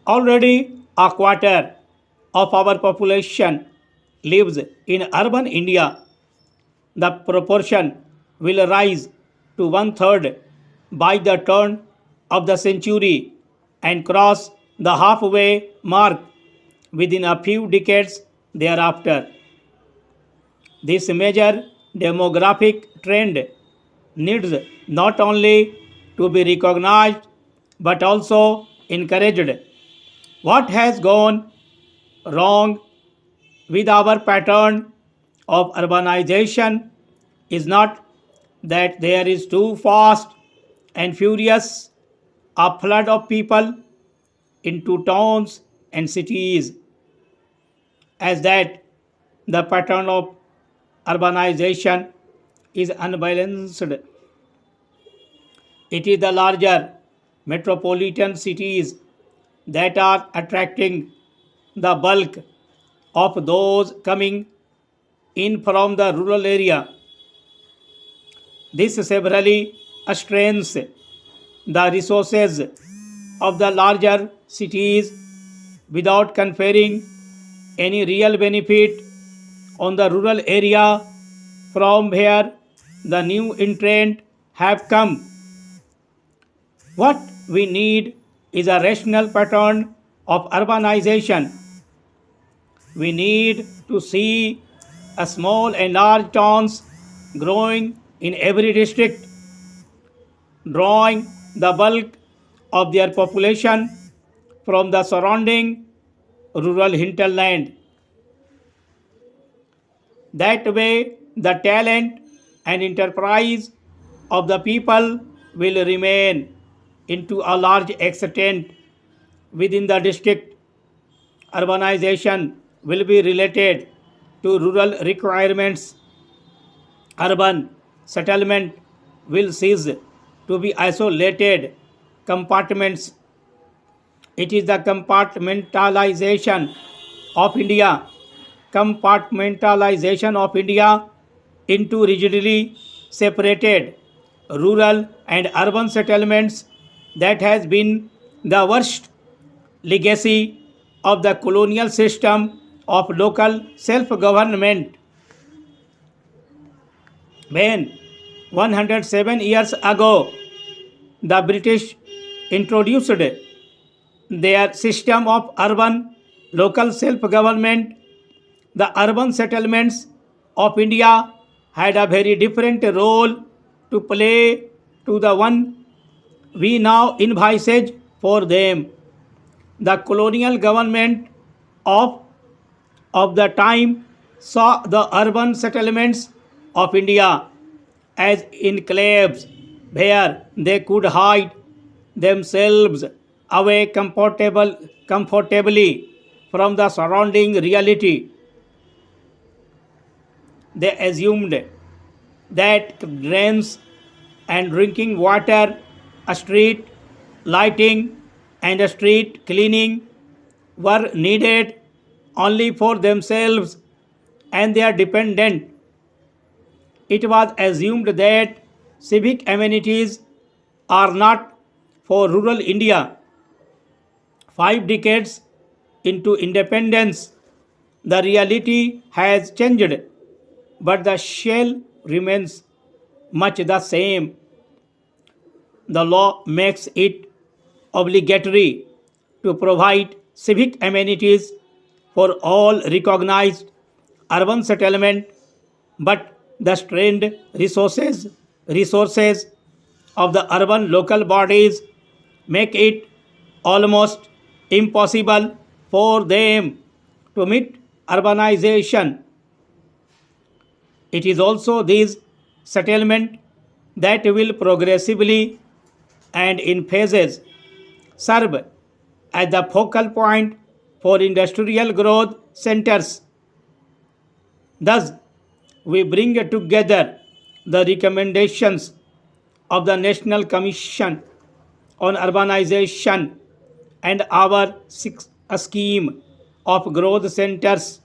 Already a quarter of our population lives in urban India. The proportion will rise to one third by the turn of the century and cross the halfway mark within a few decades thereafter. This major demographic trend needs not only to be recognized but also encouraged. What has gone wrong with our pattern of urbanization is not that there is too fast and furious a flood of people into towns and cities, as that the pattern of urbanization is unbalanced. It is the larger metropolitan cities that are attracting the bulk of those coming in from the rural area. This severely strains the resources of the larger cities without conferring any real benefit on the rural area from where the new entrant have come. What we need is a rational pattern of urbanization. We need to see a small and large towns growing in every district, drawing the bulk of their population from the surrounding rural hinterland. That way, the talent and enterprise of the people will remain into a large extent within the district. Urbanization will be related to rural requirements. Urban settlement will cease to be isolated compartments. It is the compartmentalization of India into rigidly separated rural and urban settlements that has been the worst legacy of the colonial system of local self government. When 107 years ago the British introduced their system of urban local self government, the urban settlements of India had a very different role to play to the one we now envisage for them. The colonial government of, of the time saw the urban settlements of India as enclaves where they could hide themselves away comfortably from the surrounding reality. They assumed that drains and drinking water, a street lighting, and a street cleaning were needed only for themselves and their dependent. It was assumed that civic amenities are not for rural India. 5 decades into independence, the reality has changed, but the shell remains much the same. The law makes it obligatory to provide civic amenities for all recognized urban settlement, but the strained resources of the urban local bodies make it almost impossible for them to meet urbanization. It is also this settlement that will progressively and in phases serve as the focal point for industrial growth centers. Thus, we bring together the recommendations of the National Commission on Urbanization and our scheme of growth centers